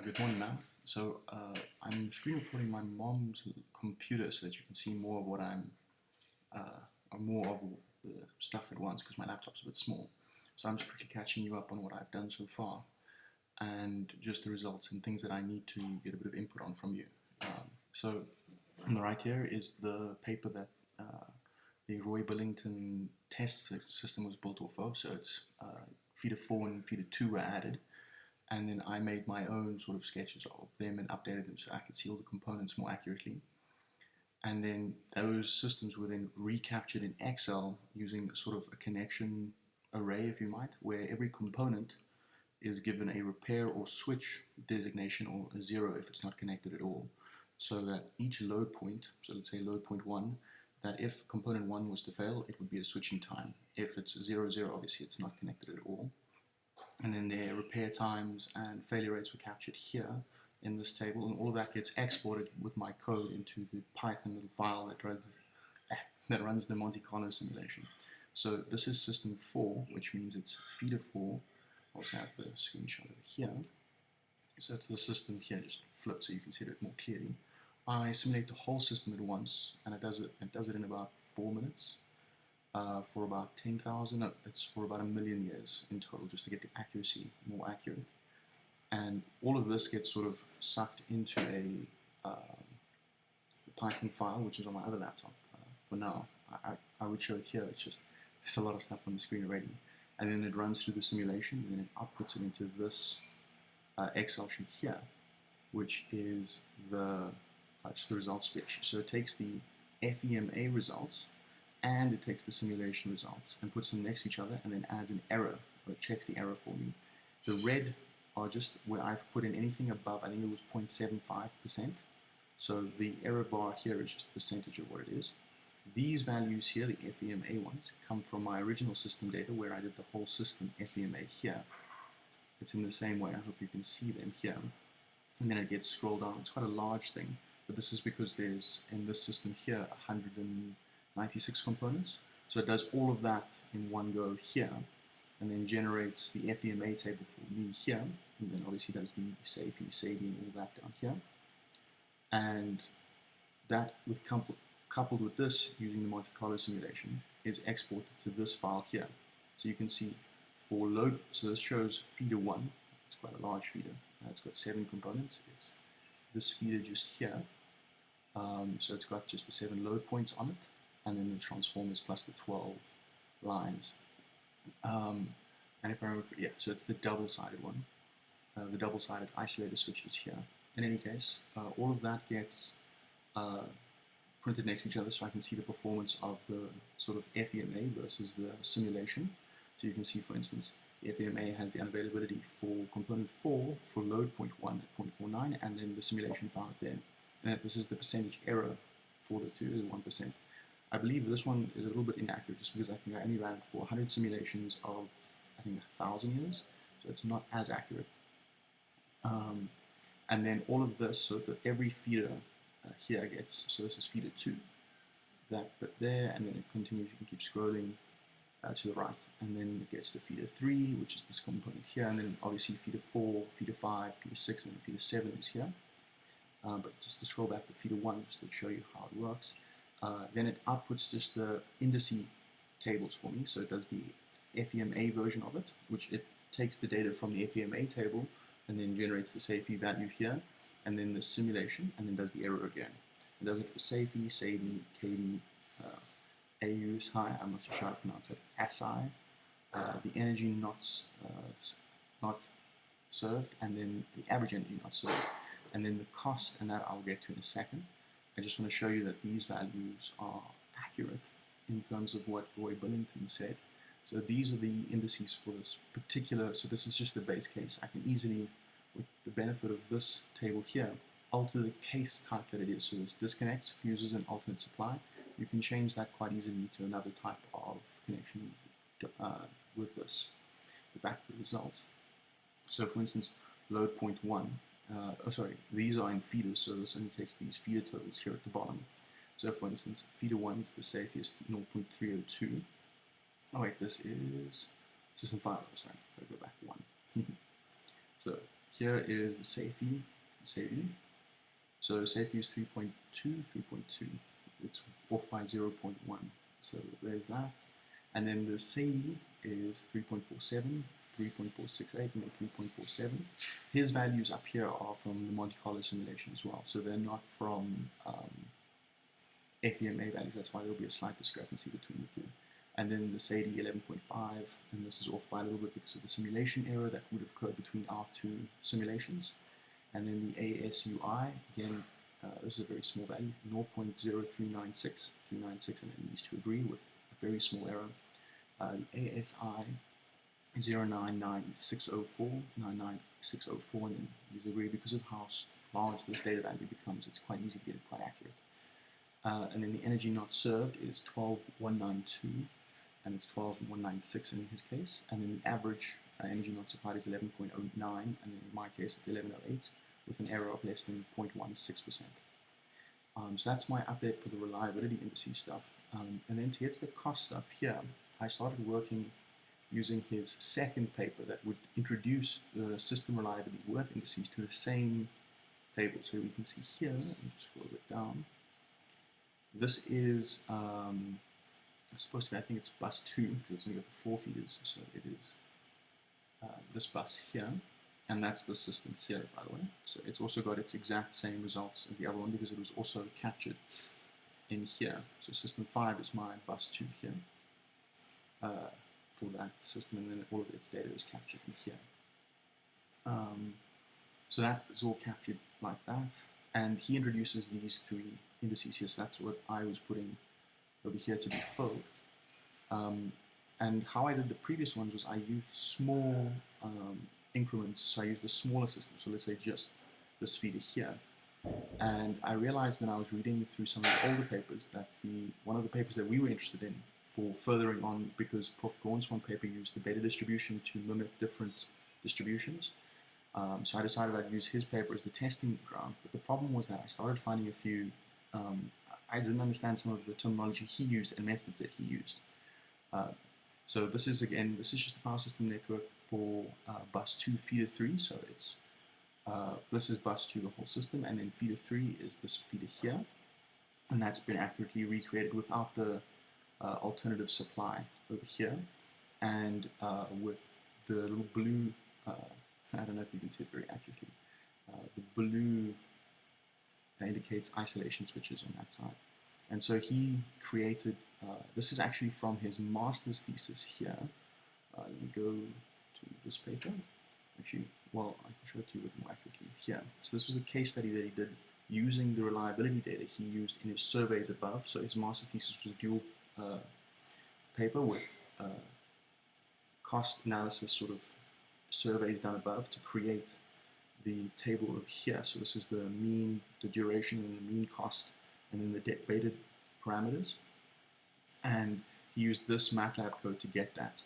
Good morning, ma'am. I'm screen recording my mom's computer so that you can see more of what more of the stuff at once because my laptop's a bit small. So I'm just quickly catching you up on what I've done so far and just the results and things that I need to get a bit of input on from you. So on the right here is the paper that the Roy Billington test system was built off of. So it's feeder 4 and feeder 2 were added. And then I made my own sort of sketches of them and updated them so I could see all the components more accurately. And then those systems were then recaptured in Excel using sort of a connection array, if you might, where every component is given a repair or switch designation or a 0 if it's not connected at all. So that each load point, so let's say load point 1, that if component 1 was to fail, it would be a switching time. If it's 0, 0, obviously it's not connected at all. And then their repair times and failure rates were captured here in this table, and all of that gets exported with my code into the Python little file that runs the Monte Carlo simulation. So this is system 4, which means it's feeder 4. I also have the screenshot over here. So it's the system here, just flipped so you can see it more clearly. I simulate the whole system at once, and it does it in about 4 minutes. For about 10,000, no, it's for about 1 million years in total, just to get the accuracy more accurate. And all of this gets sort of sucked into a Python file, which is on my other laptop for now. I would show it here, it's just, there's a lot of stuff on the screen already. And then it runs through the simulation, and then it outputs it into this Excel sheet here, which is just the results spreadsheet. So it takes the FEMA results, and it takes the simulation results and puts them next to each other and then adds an error, or it checks the error for me. The red are just where I've put in anything above, I think it was 0.75%. So the error bar here is just a percentage of what it is. These values here, the FEMA ones, come from my original system data where I did the whole system FEMA here. It's in the same way, I hope you can see them here. And then it gets scrolled down, it's quite a large thing, but this is because there's, in this system here, 196 components. So it does all of that in one go here, and then generates the FEMA table for me here, and then obviously does the SAFE, SADI, and all that down here. And that, coupled with this, using the Monte Carlo simulation, is exported to this file here. So you can see for load, so this shows feeder 1, it's quite a large feeder, it's got 7 components, it's this feeder just here, so it's got just the 7 load points on it, and then the transformers plus the 12 lines. And if I remember, yeah, so it's the double-sided one, the double-sided isolator switches here. In any case, all of that gets printed next to each other so I can see the performance of the sort of FEMA versus the simulation. So you can see, for instance, the FEMA has the unavailability for component 4 for load point 1 at 0.49, and then the simulation found it there. And this is the percentage error for the two, is 1%. I believe this one is a little bit inaccurate just because I think I only ran it for 100 simulations of, I think, 1,000 years, so it's not as accurate. And then all of this, so that every feeder here gets, so this is feeder 2, that bit there, and then it continues, you can keep scrolling to the right, and then it gets to feeder 3, which is this component here, and then obviously feeder 4, feeder 5, feeder 6, and then feeder 7 is here. But just to scroll back to feeder 1, just to show you how it works. Then it outputs just the indice tables for me, so it does the FEMA version of it, which it takes the data from the FEMA table and then generates the SAFE value here, and then the simulation, and then does the error again. It does it for SAFE, SADI, KD, AU, SI, I'm not sure how to pronounce it, SI, the energy not served, and then the average energy not served, and then the cost, and that I'll get to in a second. I just want to show you that these values are accurate in terms of what Roy Billington said. So these are the indices for this particular, so this is just the base case. I can easily, with the benefit of this table here, alter the case type that it is. So this disconnects, fuses, and alternate supply. You can change that quite easily to another type of connection with this. But back to the results. So for instance, load point 1, these are in feeders, so this only takes these feeder totals here at the bottom. So for instance, feeder 1 is the safest 0.302. Oh wait, this is system 5, sorry, gotta go back 1. So here is the SAFEY. So SAFEY is 3.2, 3.2. It's off by 0.1. So there's that. And then the SAIDI is 3.47, 3.468, and then 3.47. His values up here are from the Monte Carlo simulation as well. So they're not from FEMA values. That's why there'll be a slight discrepancy between the two. And then the SAIDI 11.5, and this is off by a little bit because of the simulation error that would have occurred between our two simulations. And then the ASUI, again, this is a very small value, 0.0396, and then these two agree with a very small error. The ASI 099604, 99604, and then these agree because of how large this data value becomes. It's quite easy to get it quite accurate. And then the energy not served is 12192, and it's 12196 in his case. And then the average energy not supplied is 11.09, and in my case it's 1108, with an error of less than 0.16%. So that's my update for the reliability indices stuff. And then to get to the cost stuff here, I started working using his second paper that would introduce the system reliability worth indices to the same table. So we can see here, let me just scroll a bit down. This is supposed to be, I think it's bus 2, because it's only got the 4 feeders, so it is this bus here, and that's the system here, by the way. So it's also got its exact same results as the other one, because it was also captured in here. So system 5 is my bus 2 here for that system, and then all of its data is captured in here. So that is all captured like that, and he introduces these 3 indices here, so that's what I was putting over here to be filled. And how I did the previous ones was I used small increments, so I used the smaller system, so let's say just this feeder here. And I realized when I was reading through some of the older papers that one of the papers that we were interested in for furthering on, because Prof. Gaun's one paper used the beta distribution to mimic different distributions. So I decided I'd use his paper as the testing ground, but the problem was that I started finding a few, I didn't understand some of the terminology he used and methods that he used. So this is just the power system network for bus 2 feeder 3, so it's this is bus 2 the whole system, and then feeder 3 is this feeder here, and that's been accurately recreated without the alternative supply over here, and with the little blue, I don't know if you can see it very accurately, the blue indicates isolation switches on that side. And so he created, this is actually from his master's thesis here. Let me go to this paper. Actually, well, I can show it to you a bit more accurately here. So this was a case study that he did using the reliability data he used in his surveys above. So his master's thesis was a dual paper with cost analysis sort of surveys done above to create the table over here. So this is the mean, the duration, and the mean cost, and then the beta parameters. And he used this MATLAB code to get that.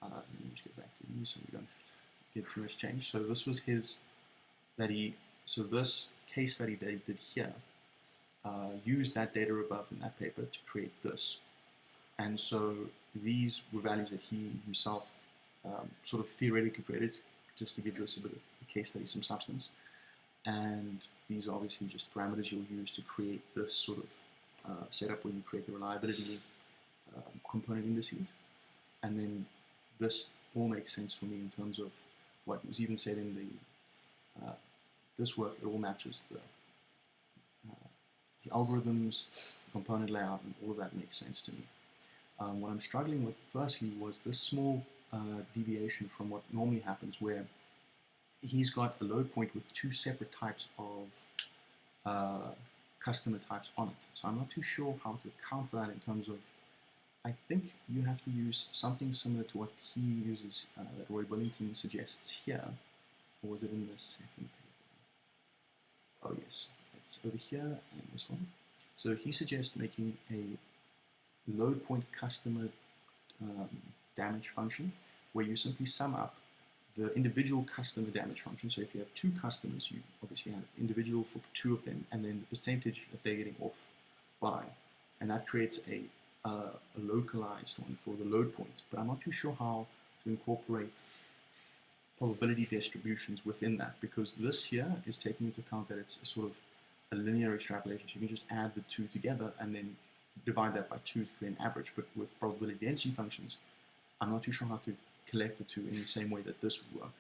Let me just get back to you so we don't have to get too much change. So this was his, so this case study that he did here used that data above in that paper to create this. And so these were values that he himself sort of theoretically created, just to give this a bit of a case study, some substance. And these are obviously just parameters you'll use to create this sort of setup where you create the reliability component indices. And then this all makes sense for me in terms of what was even said in the this work. It all matches the algorithms, the component layout, and all of that makes sense to me. What I'm struggling with firstly was this small deviation from what normally happens, where he's got a load point with 2 separate types of customer types on it. So I'm not too sure how to account for that in terms of, I think you have to use something similar to what he uses, that Roy Wellington suggests here. Or was it in the second paper? Oh yes, it's over here and this one. So he suggests making a load point customer damage function, where you simply sum up the individual customer damage function. So if you have 2 customers, you obviously have individual for 2 of them, and then the percentage that they're getting off by, and that creates a localized one for the load point. But I'm not too sure how to incorporate probability distributions within that, because this here is taking into account that it's a sort of a linear extrapolation. So you can just add the two together and then divide that by 2 to create an average. But with probability density functions, I'm not too sure how to collect the two in the same way that this would work.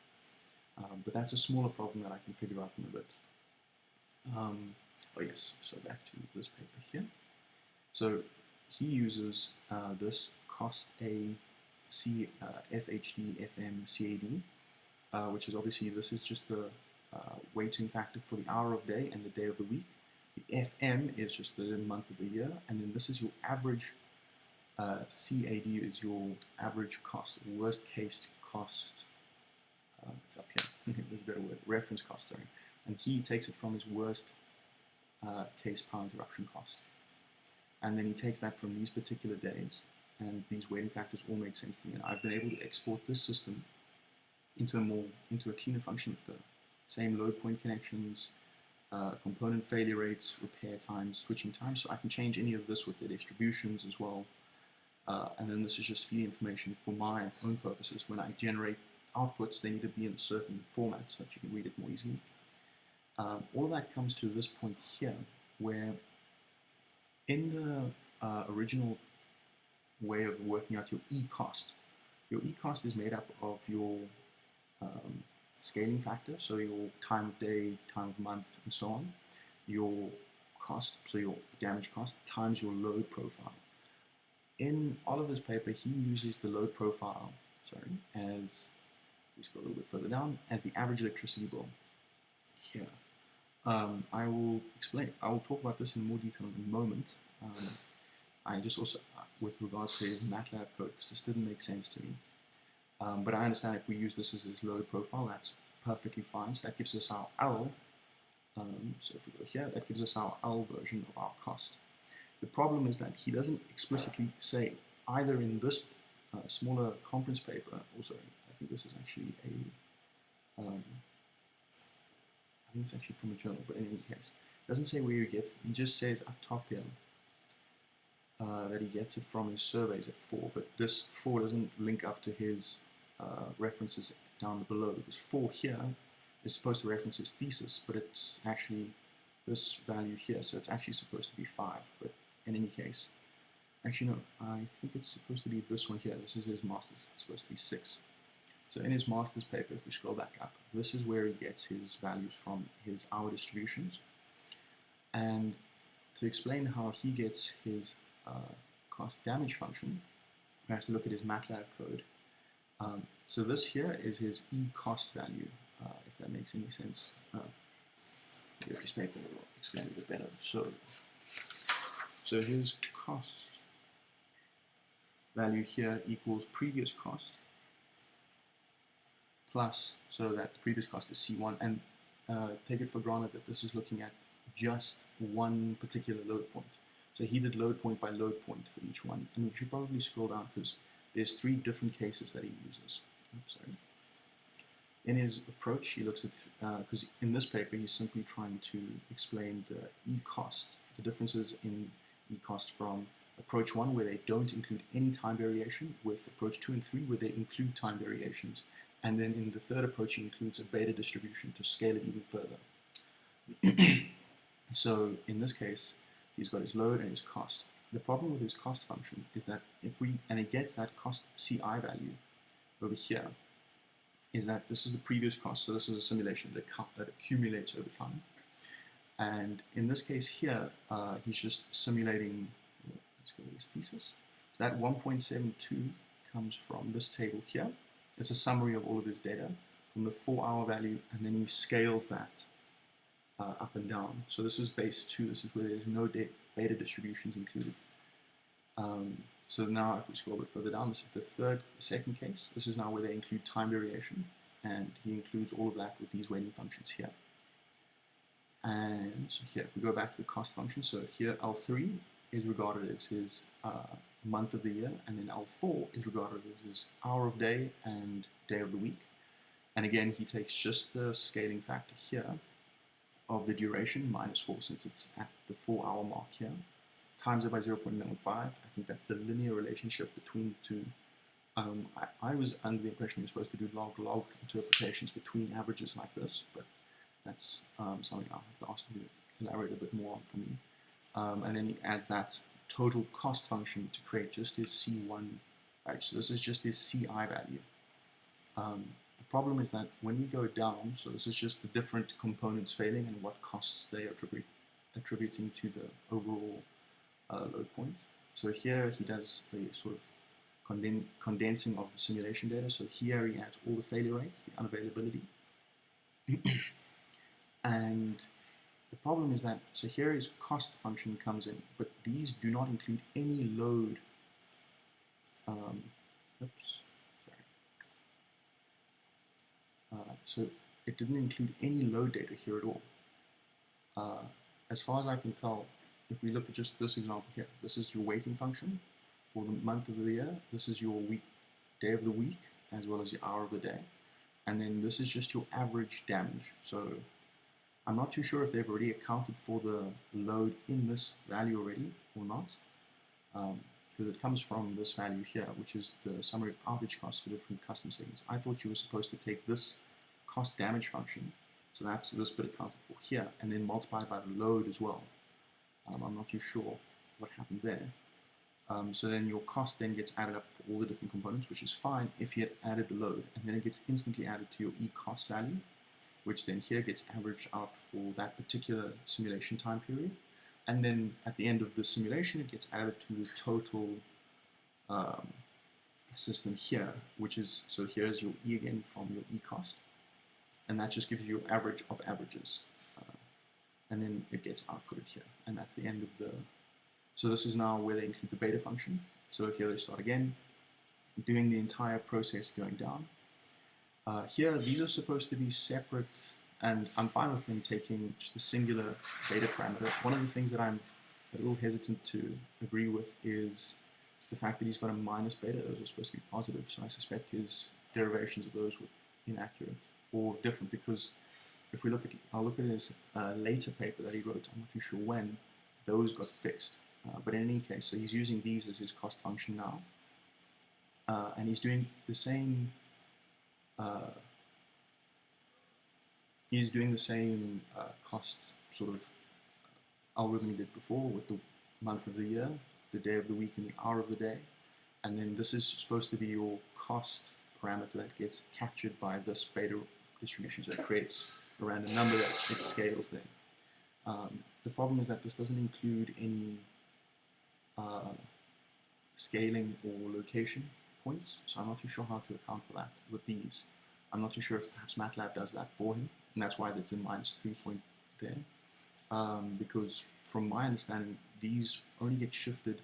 But that's a smaller problem that I can figure out in a bit. Oh yes, so back to this paper here. So he uses this cost A C FHD FM CAD, which is obviously, this is just the weighting factor for the hour of day and the day of the week. The FM is just the month of the year, and then this is your average. CAD is your average cost, worst case cost. It's up here. There's a better word. Reference cost, sorry. And he takes it from his worst case power interruption cost. And then he takes that from these particular days, and these weighting factors all make sense to me. And I've been able to export this system into a cleaner function with the same load point connections, component failure rates, repair times, switching times. So I can change any of this with the distributions as well. And then this is just feed information for my own purposes. When I generate outputs, they need to be in a certain format so that you can read it more easily. All of that comes to this point here, where in the original way of working out your E-cost is made up of your scaling factor, so your time of day, time of month, and so on, your cost, so your damage cost, times your load profile. In Oliver's paper, he uses the load profile, as, let's go a little bit further down, as the average electricity bill here. I will talk about this in more detail in a moment. I just also, with regards to his MATLAB code, because this didn't make sense to me. But I understand if we use this as his load profile, that's perfectly fine. So that gives us our L. So if we go here, that gives us our L version of our cost. The problem is that he doesn't explicitly say, either in this smaller conference paper, also, I think this is actually a, I think it's actually from a journal, but in any case, it doesn't say where he gets it. He just says up top here that he gets it from his surveys at 4, but this 4 doesn't link up to his references down below, because 4 here is supposed to reference his thesis, but it's actually this value here, so it's actually supposed to be 5, but in any case, actually no, I think it's supposed to be this one here. This is his master's, it's supposed to be 6. So in his master's paper, if we scroll back up, this is where he gets his values from, his hour distributions. And to explain how he gets his cost damage function, we have to look at his MATLAB code. So this here is his E-cost value, if that makes any sense. This paper will explain it a bit better. So his cost value here equals previous cost plus, so that the previous cost is C1, and take it for granted that this is looking at just one particular load point. So he did load point by load point for each one, and we should probably scroll down because there's 3 different cases that he uses. Oops, sorry. In his approach, he looks at, because in this paper he's simply trying to explain the E-cost, the differences in E-cost from approach 1, where they don't include any time variation, with approach 2 and 3, where they include time variations. And then in the third approach, he includes a beta distribution to scale it even further. So in this case, he's got his load and his cost. The problem with his cost function is that and it gets that cost CI value over here, is that this is the previous cost, so this is a simulation that accumulates over time. And in this case here, he's just simulating, let's go to his thesis. So that 1.72 comes from this table here. It's a summary of all of his data from the 4-hour value, and then he scales that up and down. So this is base 2, this is where there's no beta distributions included. So now if we scroll a bit further down, this is the second case. This is now where they include time variation, and he includes all of that with these weighting functions here. And so here, if we go back to the cost function, so here L3 is regarded as his month of the year, and then L4 is regarded as his hour of day and day of the week. And again, he takes just the scaling factor here of the duration, -4, since it's at the 4-hour mark here, times it by 0.95. I think that's the linear relationship between the two I was under the impression you're supposed to do log-log interpretations between averages like this, but that's something I'll have to ask you to elaborate a bit more on for me. And then he adds that total cost function to create just his C1 value. So this is just his CI value. The problem is that when we go down, so this is just the different components failing and what costs they are attributing to the overall load point. So here he does the sort of condensing of the simulation data. So here he adds all the failure rates, the unavailability. And the problem is that, so here his cost function comes in, but these do not include any load. So it didn't include any load data here at all. As far as I can tell, if we look at just this example here, this is your weighting function for the month of the year. This is your day of the week, as well as the hour of the day. And then this is just your average damage. So I'm not too sure if they've already accounted for the load in this value already or not. Because it comes from this value here, which is the summary of outage costs for different custom segments. I thought you were supposed to take this cost damage function, so that's this bit accounted for here, and then multiply by the load as well. I'm not too sure what happened there. So then your cost then gets added up for all the different components, which is fine if you had added the load, and then it gets instantly added to your e-cost value, which then here gets averaged out for that particular simulation time period. And then at the end of the simulation, it gets added to the total system here, which is, so here's your E again from your e-cost. And that just gives you your average of averages. And then it gets outputted here. And that's the end of the, so this is now where they include the beta function. So here they start again, doing the entire process going down. Here, these are supposed to be separate, and I'm fine with them taking just a singular beta parameter. One of the things that I'm a little hesitant to agree with is the fact that he's got a minus beta. Those are supposed to be positive, so I suspect his derivations of those were inaccurate or different, because if we look at, I'll look at his later paper that he wrote, I'm not too sure when, those got fixed. But in any case, so he's using these as his cost function now. And he's doing the same cost sort of algorithm he did before with the month of the year, the day of the week, and the hour of the day. And then this is supposed to be your cost parameter that gets captured by this beta distribution, so it creates a random number that it scales then. The problem is that this doesn't include any scaling or location points, so I'm not too sure how to account for that with these. I'm not too sure if perhaps MATLAB does that for him, and that's why it's in -3 point there. Because from my understanding, these only get shifted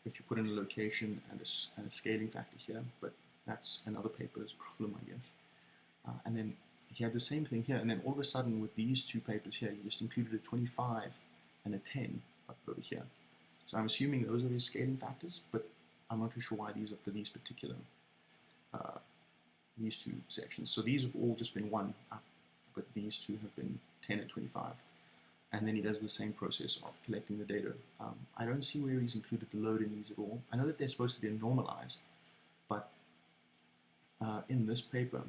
if you put in a location and a scaling factor here, but that's another paper's problem, I guess. And then he had the same thing here, and then all of a sudden with these two papers here, he just included a 25 and a 10 up over here. So I'm assuming those are his scaling factors, but I'm not too sure why these are for these particular, these two sections. So these have all just been 1 up, but these two have been 10 and 25. And then he does the same process of collecting the data. I don't see where he's included the load in these at all. I know that they're supposed to be normalized, but in this paper,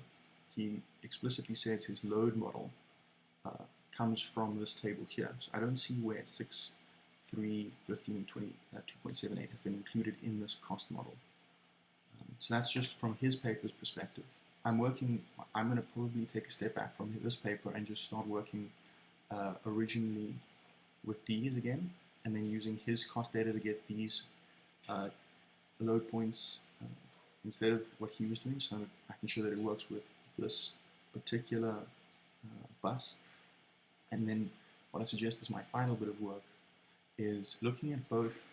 he explicitly says his load model comes from this table here. So I don't see where 6, 3, 15, and 20, 2.78 have been included in this cost model. So that's just from his paper's perspective. I'm going to probably take a step back from this paper and just start working originally with these again, and then using his cost data to get these load points instead of what he was doing, so I can show that it works with this particular bus. And then what I suggest as my final bit of work is looking at both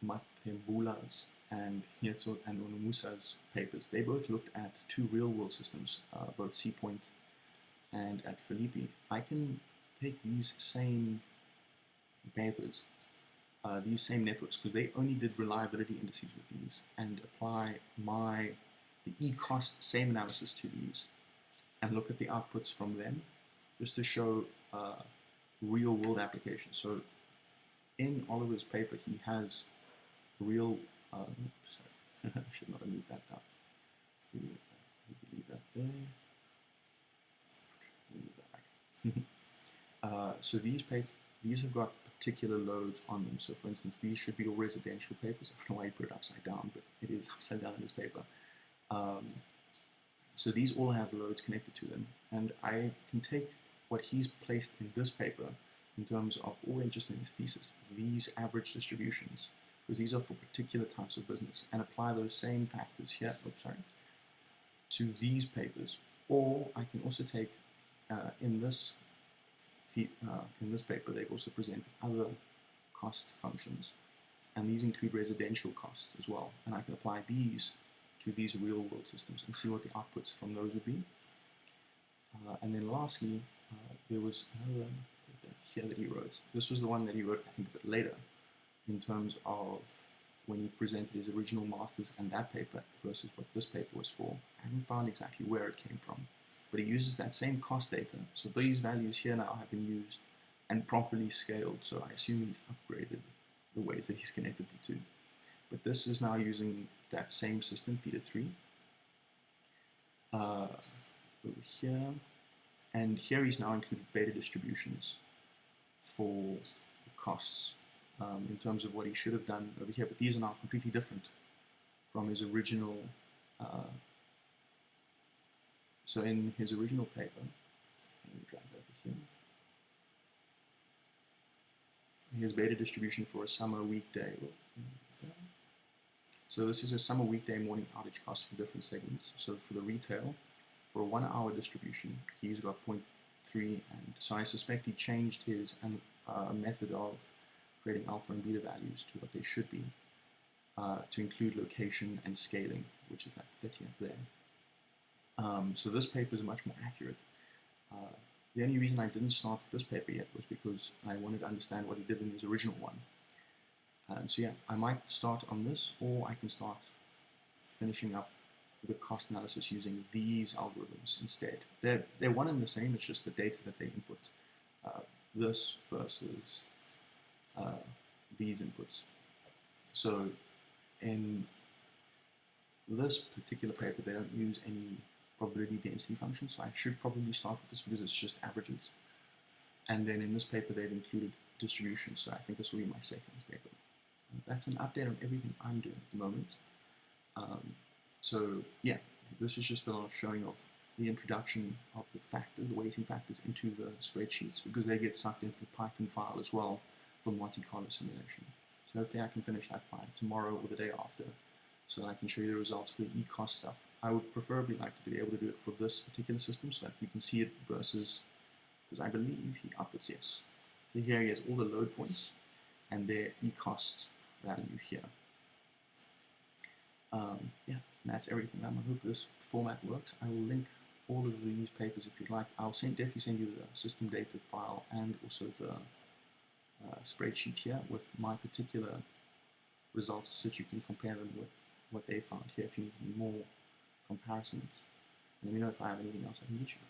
Matembula's and Hierzo and Onomusa's papers. They both looked at two real-world systems, both C-Point and at Felipe. I can take these same papers, these same networks, because they only did reliability indices with these, and apply the e-cost same analysis to these, and look at the outputs from them, just to show real-world applications. So in Oliver's paper, he has real, I should not have moved that down. Leave that there. Move that back. So these have got particular loads on them. So for instance, these should be all residential papers. I don't know why you put it upside down, but it is upside down in this paper. So these all have loads connected to them, and I can take what he's placed in this paper in terms of, all just in his thesis, these average distributions, because these are for particular types of business, and apply those same factors here, to these papers. Or I can also take, in this paper, they've also presented other cost functions, and these include residential costs as well, and I can apply these to these real world systems and see what the outputs from those would be. And then lastly, there was another paper here that he wrote. This was the one that he wrote, I think, a bit later, in terms of when he presented his original masters and that paper versus what this paper was for. I haven't found exactly where it came from, but he uses that same cost data. So these values here now have been used and properly scaled, so I assume he's upgraded the ways that he's connected the two. But this is now using that same system, feeder 3, over here. And here he's now included beta distributions for the costs in terms of what he should have done over here. But these are now completely different from his original. So in his original paper, let me drag that over here. Here's beta distribution for a summer weekday. So this is a summer weekday morning outage cost for different segments. So for the retail, for a 1 hour distribution, he's got 0.3, and so I suspect he changed his method of creating alpha and beta values to what they should be, to include location and scaling, which is that 30 up there. So this paper is much more accurate. The only reason I didn't start this paper yet was because I wanted to understand what he did in his original one. So yeah, I might start on this, or I can start finishing up the cost analysis using these algorithms instead. They're one and the same, it's just the data that they input. This versus these inputs. So in this particular paper, they don't use any probability density functions, so I should probably start with this because it's just averages. And then in this paper, they've included distributions, so I think this will be my second paper. That's an update on everything I'm doing at the moment. So yeah, this is just a little showing of the introduction of the factors, the weighting factors into the spreadsheets, because they get sucked into the Python file as well for Monte Carlo simulation. So hopefully I can finish that by tomorrow or the day after, so that I can show you the results for the e-cost stuff. I would preferably like to be able to do it for this particular system so that you can see it versus, because I believe he outputs, yes. So here he has all the load points and their e-cost value here. Yeah, that's everything. I hope this format works. I will link all of these papers if you'd like. I'll definitely send you the system data file and also the spreadsheet here with my particular results so that you can compare them with what they found here if you need more comparisons. And let me know if I have anything else I can get you.